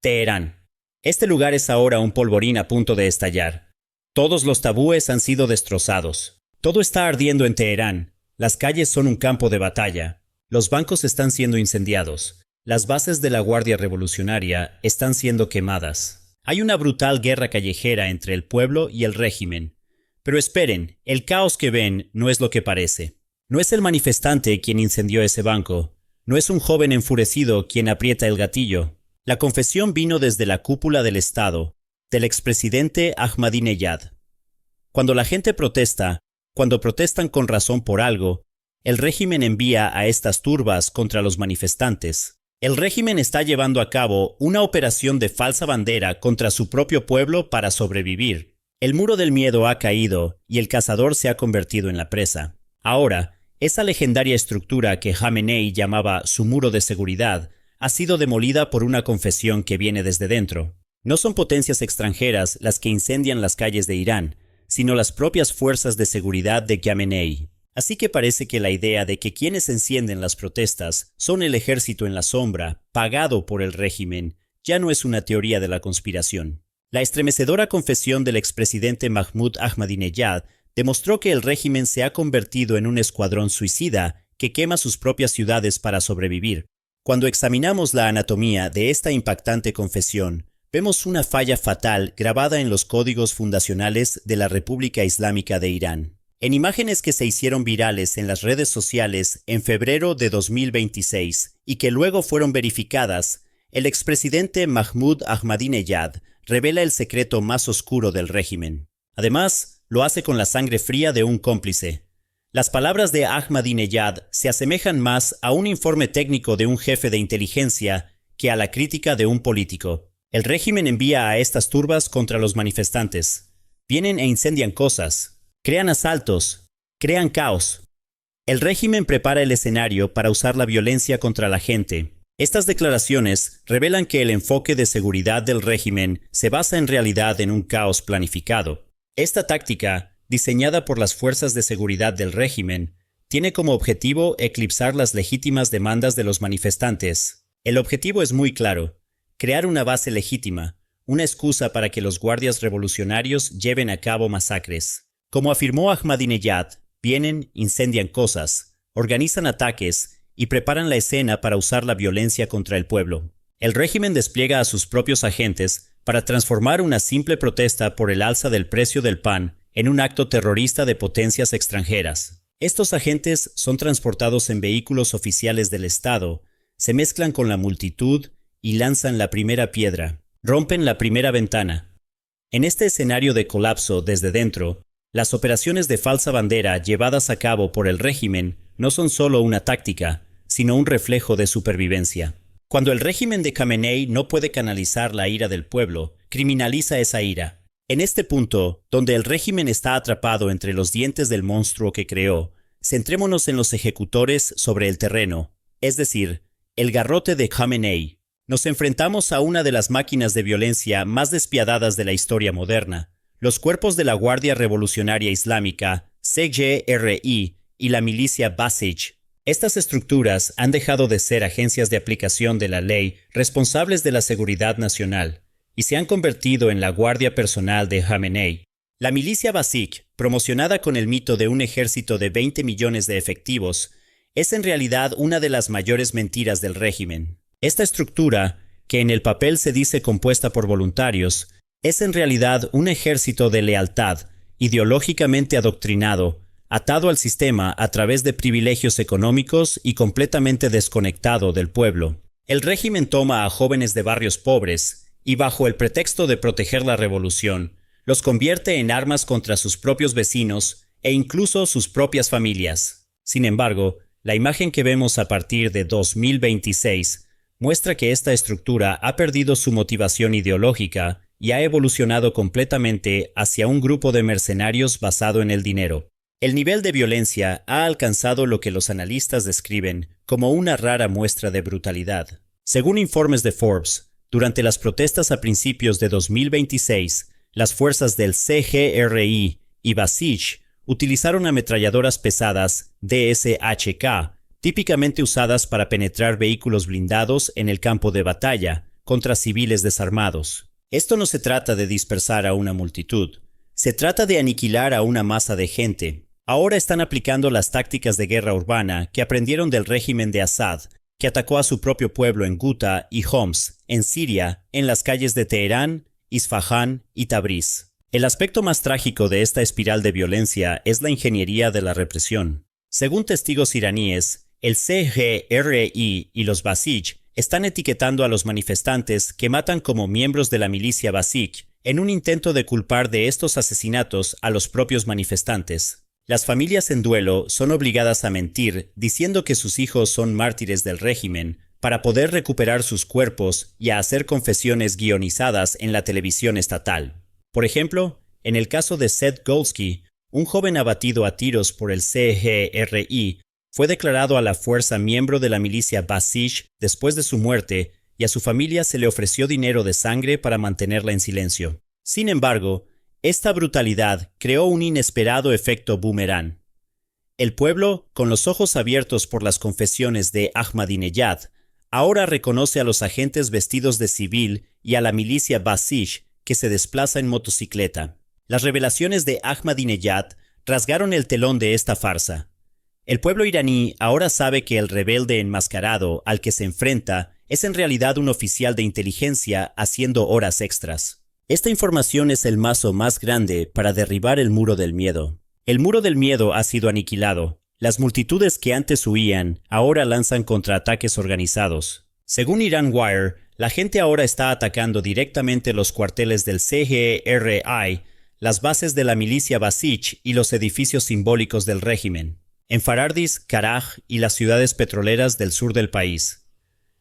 Teherán. Este lugar es ahora un polvorín a punto de estallar. Todos los tabúes han sido destrozados. Todo está ardiendo en Teherán. Las calles son un campo de batalla. Los bancos están siendo incendiados. Las bases de la Guardia Revolucionaria están siendo quemadas. Hay una brutal guerra callejera entre el pueblo y el régimen. Pero esperen, el caos que ven no es lo que parece. No es el manifestante quien incendió ese banco. No es un joven enfurecido quien aprieta el gatillo. La confesión vino desde la cúpula del Estado, del expresidente Ahmadinejad. Cuando la gente protesta, cuando protestan con razón por algo, el régimen envía a estas turbas contra los manifestantes. El régimen está llevando a cabo una operación de falsa bandera contra su propio pueblo para sobrevivir. El muro del miedo ha caído y el cazador se ha convertido en la presa. Ahora, esa legendaria estructura que Jamenei llamaba su muro de seguridad ha sido demolida por una confesión que viene desde dentro. No son potencias extranjeras las que incendian las calles de Irán, sino las propias fuerzas de seguridad de Jamenei. Así que parece que la idea de que quienes encienden las protestas son el ejército en la sombra, pagado por el régimen, ya no es una teoría de la conspiración. La estremecedora confesión del expresidente Mahmoud Ahmadinejad demostró que el régimen se ha convertido en un escuadrón suicida que quema sus propias ciudades para sobrevivir. Cuando examinamos la anatomía de esta impactante confesión, vemos una falla fatal grabada en los códigos fundacionales de la República Islámica de Irán. En imágenes que se hicieron virales en las redes sociales en febrero de 2026 y que luego fueron verificadas, el expresidente Mahmoud Ahmadinejad revela el secreto más oscuro del régimen. Además, lo hace con la sangre fría de un cómplice. Las palabras de Ahmadinejad se asemejan más a un informe técnico de un jefe de inteligencia que a la crítica de un político. El régimen envía a estas turbas contra los manifestantes. Vienen e incendian cosas, crean asaltos, crean caos. El régimen prepara el escenario para usar la violencia contra la gente. Estas declaraciones revelan que el enfoque de seguridad del régimen se basa en realidad en un caos planificado. Esta táctica, diseñada por las fuerzas de seguridad del régimen, tiene como objetivo eclipsar las legítimas demandas de los manifestantes. El objetivo es muy claro: crear una base legítima, una excusa para que los guardias revolucionarios lleven a cabo masacres. Como afirmó Ahmadinejad, vienen, incendian cosas, organizan ataques y preparan la escena para usar la violencia contra el pueblo. El régimen despliega a sus propios agentes para transformar una simple protesta por el alza del precio del pan en un acto terrorista de potencias extranjeras. Estos agentes son transportados en vehículos oficiales del Estado, se mezclan con la multitud y lanzan la primera piedra, rompen la primera ventana. En este escenario de colapso desde dentro, las operaciones de falsa bandera llevadas a cabo por el régimen no son solo una táctica, sino un reflejo de supervivencia. Cuando el régimen de Khamenei no puede canalizar la ira del pueblo, criminaliza esa ira. En este punto, donde el régimen está atrapado entre los dientes del monstruo que creó, centrémonos en los ejecutores sobre el terreno, es decir, el garrote de Khamenei. Nos enfrentamos a una de las máquinas de violencia más despiadadas de la historia moderna, los cuerpos de la Guardia Revolucionaria Islámica, CGRI, y la milicia Basij. Estas estructuras han dejado de ser agencias de aplicación de la ley responsables de la seguridad nacional y se han convertido en la guardia personal de Jamenei. La milicia Basij, promocionada con el mito de un ejército de 20 millones de efectivos, es en realidad una de las mayores mentiras del régimen. Esta estructura, que en el papel se dice compuesta por voluntarios, es en realidad un ejército de lealtad, ideológicamente adoctrinado, atado al sistema a través de privilegios económicos y completamente desconectado del pueblo. El régimen toma a jóvenes de barrios pobres y, bajo el pretexto de proteger la revolución, los convierte en armas contra sus propios vecinos e incluso sus propias familias. Sin embargo, la imagen que vemos a partir de 2026 muestra que esta estructura ha perdido su motivación ideológica y ha evolucionado completamente hacia un grupo de mercenarios basado en el dinero. El nivel de violencia ha alcanzado lo que los analistas describen como una rara muestra de brutalidad. Según informes de Forbes, durante las protestas a principios de 2026, las fuerzas del CGRI y Basij utilizaron ametralladoras pesadas DSHK, típicamente usadas para penetrar vehículos blindados en el campo de batalla, contra civiles desarmados. Esto no se trata de dispersar a una multitud, se trata de aniquilar a una masa de gente. Ahora están aplicando las tácticas de guerra urbana que aprendieron del régimen de Assad, que atacó a su propio pueblo en Guta y Homs, en Siria, en las calles de Teherán, Isfahán y Tabriz. El aspecto más trágico de esta espiral de violencia es la ingeniería de la represión. Según testigos iraníes, el CGRI y los Basij están etiquetando a los manifestantes que matan como miembros de la milicia Basij en un intento de culpar de estos asesinatos a los propios manifestantes. Las familias en duelo son obligadas a mentir diciendo que sus hijos son mártires del régimen para poder recuperar sus cuerpos y a hacer confesiones guionizadas en la televisión estatal. Por ejemplo, en el caso de Seth Golsky, un joven abatido a tiros por el CGRI fue declarado a la fuerza miembro de la milicia Basij después de su muerte y a su familia se le ofreció dinero de sangre para mantenerla en silencio. Sin embargo, esta brutalidad creó un inesperado efecto boomerang. El pueblo, con los ojos abiertos por las confesiones de Ahmadinejad, ahora reconoce a los agentes vestidos de civil y a la milicia Basij que se desplaza en motocicleta. Las revelaciones de Ahmadinejad rasgaron el telón de esta farsa. El pueblo iraní ahora sabe que el rebelde enmascarado al que se enfrenta es en realidad un oficial de inteligencia haciendo horas extras. Esta información es el mazo más grande para derribar el muro del miedo. El muro del miedo ha sido aniquilado. Las multitudes que antes huían ahora lanzan contraataques organizados. Según Iran Wire, la gente ahora está atacando directamente los cuarteles del CGRI, las bases de la milicia Basij y los edificios simbólicos del régimen, en Farardis, Karaj y las ciudades petroleras del sur del país.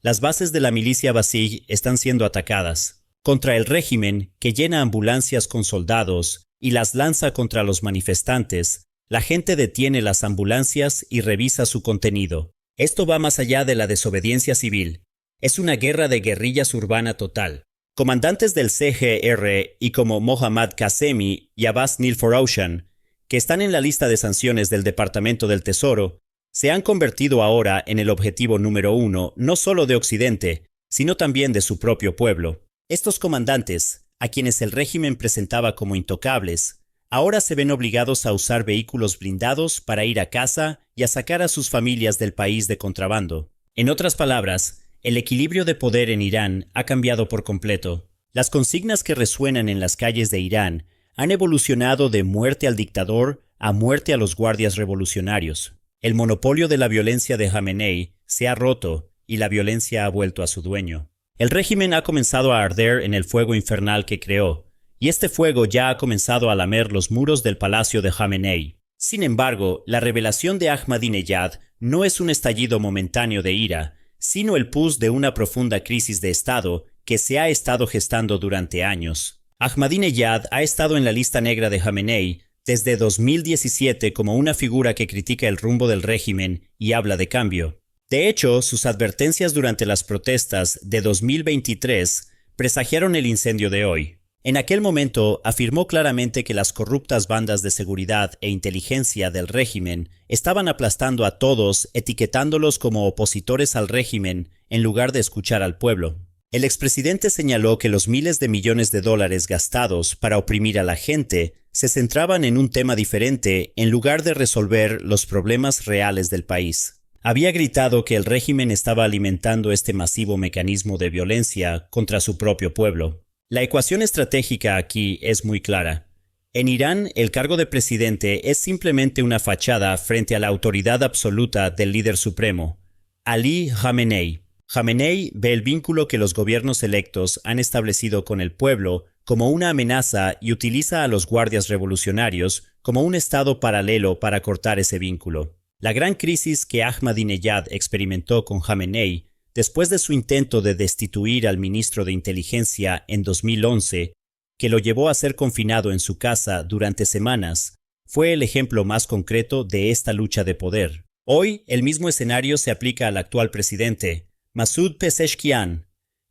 Las bases de la milicia Basij están siendo atacadas contra el régimen que llena ambulancias con soldados y las lanza contra los manifestantes. La gente detiene las ambulancias y revisa su contenido. Esto va más allá de la desobediencia civil. Es una guerra de guerrillas urbana total. Comandantes del CGR y como Mohammad Qasemi y Abbas Nilforoushan, que están en la lista de sanciones del Departamento del Tesoro, se han convertido ahora en el objetivo número 1 no solo de Occidente, sino también de su propio pueblo. Estos comandantes, a quienes el régimen presentaba como intocables, ahora se ven obligados a usar vehículos blindados para ir a casa y a sacar a sus familias del país de contrabando. En otras palabras, el equilibrio de poder en Irán ha cambiado por completo. Las consignas que resuenan en las calles de Irán han evolucionado de muerte al dictador a muerte a los guardias revolucionarios. El monopolio de la violencia de Jamenei se ha roto y la violencia ha vuelto a su dueño. El régimen ha comenzado a arder en el fuego infernal que creó, y este fuego ya ha comenzado a lamer los muros del palacio de Jamenei. Sin embargo, la revelación de Ahmadinejad no es un estallido momentáneo de ira, sino el pus de una profunda crisis de Estado que se ha estado gestando durante años. Ahmadinejad ha estado en la lista negra de Jamenei desde 2017 como una figura que critica el rumbo del régimen y habla de cambio. De hecho, sus advertencias durante las protestas de 2023 presagiaron el incendio de hoy. En aquel momento afirmó claramente que las corruptas bandas de seguridad e inteligencia del régimen estaban aplastando a todos, etiquetándolos como opositores al régimen en lugar de escuchar al pueblo. El expresidente señaló que los miles de millones de dólares gastados para oprimir a la gente se centraban en un tema diferente en lugar de resolver los problemas reales del país. Había gritado que el régimen estaba alimentando este masivo mecanismo de violencia contra su propio pueblo. La ecuación estratégica aquí es muy clara. En Irán, el cargo de presidente es simplemente una fachada frente a la autoridad absoluta del líder supremo, Ali Khamenei. Khamenei ve el vínculo que los gobiernos electos han establecido con el pueblo como una amenaza y utiliza a los guardias revolucionarios como un estado paralelo para cortar ese vínculo. La gran crisis que Ahmadinejad experimentó con Khamenei después de su intento de destituir al ministro de Inteligencia en 2011, que lo llevó a ser confinado en su casa durante semanas, fue el ejemplo más concreto de esta lucha de poder. Hoy, el mismo escenario se aplica al actual presidente, Masoud Pezeshkian.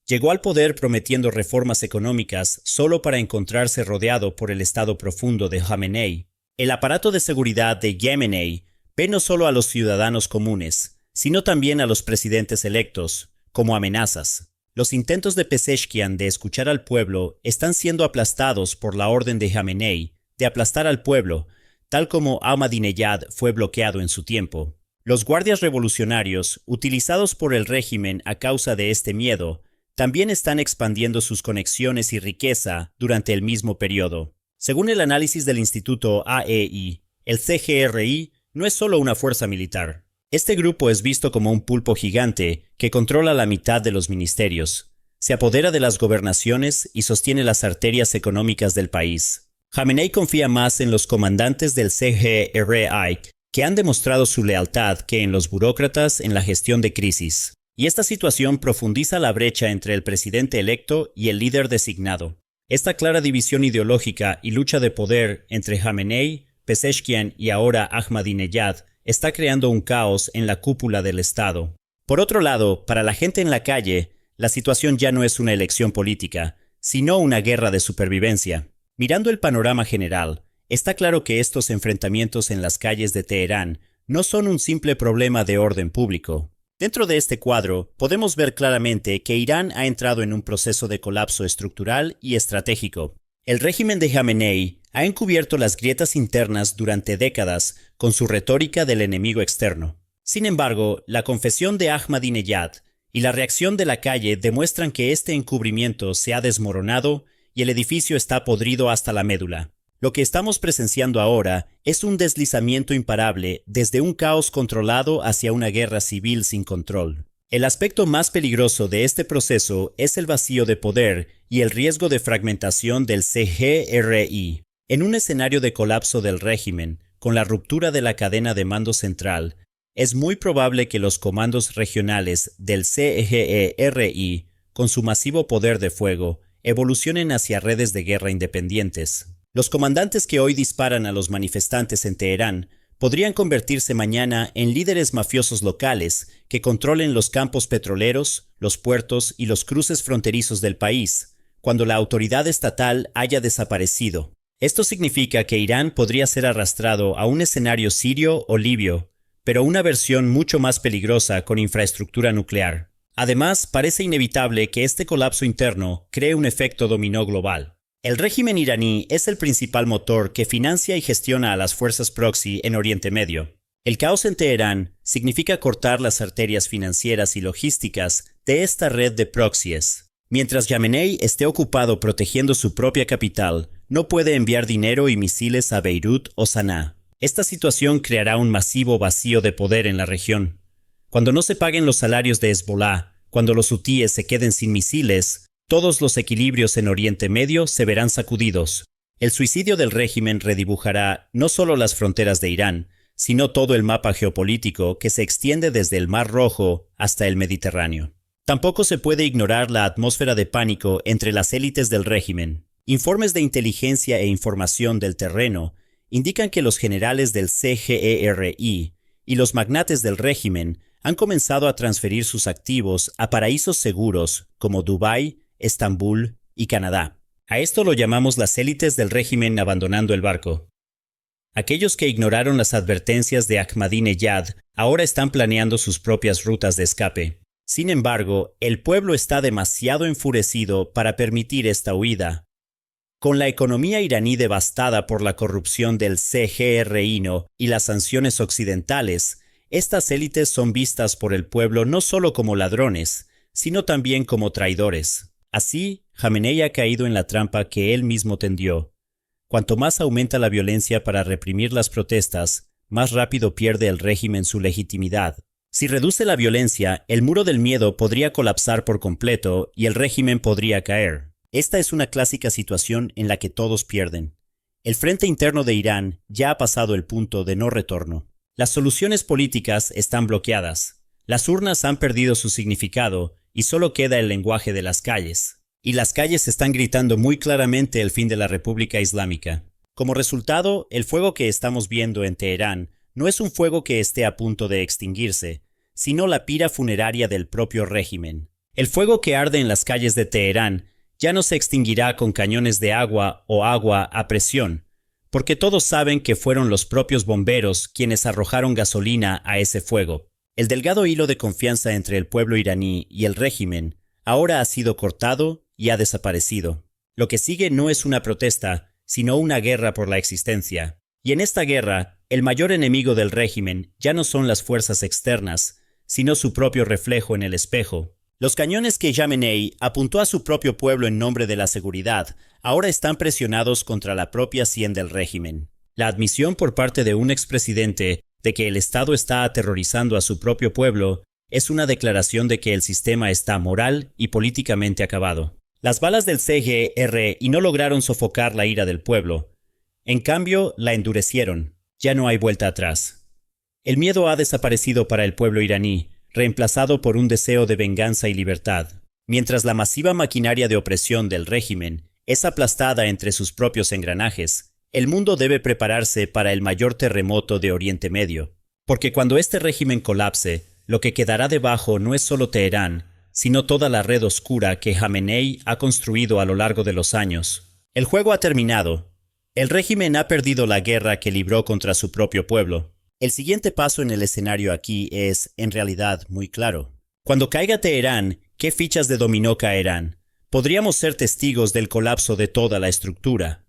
Llegó al poder prometiendo reformas económicas solo para encontrarse rodeado por el estado profundo de Khamenei. El aparato de seguridad de Khamenei ve no solo a los ciudadanos comunes, sino también a los presidentes electos, como amenazas. Los intentos de Pezeshkian de escuchar al pueblo están siendo aplastados por la orden de Jamenei de aplastar al pueblo, tal como Ahmadinejad fue bloqueado en su tiempo. Los guardias revolucionarios, utilizados por el régimen a causa de este miedo, también están expandiendo sus conexiones y riqueza durante el mismo periodo. Según el análisis del Instituto AEI, el CGRI no es solo una fuerza militar. Este grupo es visto como un pulpo gigante que controla la mitad de los ministerios, se apodera de las gobernaciones y sostiene las arterias económicas del país. Jamenei confía más en los comandantes del CGRI, que han demostrado su lealtad, que en los burócratas en la gestión de crisis. Y esta situación profundiza la brecha entre el presidente electo y el líder designado. Esta clara división ideológica y lucha de poder entre Jamenei, Pezeshkian y ahora Ahmadinejad está creando un caos en la cúpula del Estado. Por otro lado, para la gente en la calle, la situación ya no es una elección política, sino una guerra de supervivencia. Mirando el panorama general, está claro que estos enfrentamientos en las calles de Teherán no son un simple problema de orden público. Dentro de este cuadro, podemos ver claramente que Irán ha entrado en un proceso de colapso estructural y estratégico. El régimen de Jamenei ha encubierto las grietas internas durante décadas con su retórica del enemigo externo. Sin embargo, la confesión de Ahmadinejad y la reacción de la calle demuestran que este encubrimiento se ha desmoronado y el edificio está podrido hasta la médula. Lo que estamos presenciando ahora es un deslizamiento imparable desde un caos controlado hacia una guerra civil sin control. El aspecto más peligroso de este proceso es el vacío de poder y el riesgo de fragmentación del CGRI. En un escenario de colapso del régimen, con la ruptura de la cadena de mando central, es muy probable que los comandos regionales del CGRI, con su masivo poder de fuego, evolucionen hacia redes de guerra independientes. Los comandantes que hoy disparan a los manifestantes en Teherán podrían convertirse mañana en líderes mafiosos locales que controlen los campos petroleros, los puertos y los cruces fronterizos del país, cuando la autoridad estatal haya desaparecido. Esto significa que Irán podría ser arrastrado a un escenario sirio o libio, pero una versión mucho más peligrosa con infraestructura nuclear. Además, parece inevitable que este colapso interno cree un efecto dominó global. El régimen iraní es el principal motor que financia y gestiona a las fuerzas proxy en Oriente Medio. El caos en Teherán significa cortar las arterias financieras y logísticas de esta red de proxies. Mientras Jamenei esté ocupado protegiendo su propia capital, no puede enviar dinero y misiles a Beirut o Sanaa. Esta situación creará un masivo vacío de poder en la región. Cuando no se paguen los salarios de Hezbollah, cuando los hutíes se queden sin misiles, todos los equilibrios en Oriente Medio se verán sacudidos. El suicidio del régimen redibujará no solo las fronteras de Irán, sino todo el mapa geopolítico que se extiende desde el Mar Rojo hasta el Mediterráneo. Tampoco se puede ignorar la atmósfera de pánico entre las élites del régimen. Informes de inteligencia e información del terreno indican que los generales del CGERI y los magnates del régimen han comenzado a transferir sus activos a paraísos seguros como Dubái, Estambul y Canadá. A esto lo llamamos las élites del régimen abandonando el barco. Aquellos que ignoraron las advertencias de Ahmadinejad ahora están planeando sus propias rutas de escape. Sin embargo, el pueblo está demasiado enfurecido para permitir esta huida. Con la economía iraní devastada por la corrupción del CGRI y las sanciones occidentales, estas élites son vistas por el pueblo no solo como ladrones, sino también como traidores. Así, Jamenei ha caído en la trampa que él mismo tendió. Cuanto más aumenta la violencia para reprimir las protestas, más rápido pierde el régimen su legitimidad. Si reduce la violencia, el muro del miedo podría colapsar por completo y el régimen podría caer. Esta es una clásica situación en la que todos pierden. El frente interno de Irán ya ha pasado el punto de no retorno. Las soluciones políticas están bloqueadas. Las urnas han perdido su significado y solo queda el lenguaje de las calles. Y las calles están gritando muy claramente el fin de la República Islámica. Como resultado, el fuego que estamos viendo en Teherán no es un fuego que esté a punto de extinguirse, sino la pira funeraria del propio régimen. El fuego que arde en las calles de Teherán ya no se extinguirá con cañones de agua o agua a presión, porque todos saben que fueron los propios bomberos quienes arrojaron gasolina a ese fuego. El delgado hilo de confianza entre el pueblo iraní y el régimen ahora ha sido cortado y ha desaparecido. Lo que sigue no es una protesta, sino una guerra por la existencia. Y en esta guerra, el mayor enemigo del régimen ya no son las fuerzas externas, sino su propio reflejo en el espejo. Los cañones que Jamenei apuntó a su propio pueblo en nombre de la seguridad ahora están presionados contra la propia sien del régimen. La admisión por parte de un expresidente de que el Estado está aterrorizando a su propio pueblo es una declaración de que el sistema está moral y políticamente acabado. Las balas del CGR no lograron sofocar la ira del pueblo. En cambio, la endurecieron. Ya no hay vuelta atrás. El miedo ha desaparecido para el pueblo iraní, reemplazado por un deseo de venganza y libertad. Mientras la masiva maquinaria de opresión del régimen es aplastada entre sus propios engranajes, el mundo debe prepararse para el mayor terremoto de Oriente Medio. Porque cuando este régimen colapse, lo que quedará debajo no es solo Teherán, sino toda la red oscura que Jamenei ha construido a lo largo de los años. El juego ha terminado. El régimen ha perdido la guerra que libró contra su propio pueblo. El siguiente paso en el escenario aquí es, en realidad, muy claro. Cuando caiga Teherán, ¿qué fichas de dominó caerán? Podríamos ser testigos del colapso de toda la estructura.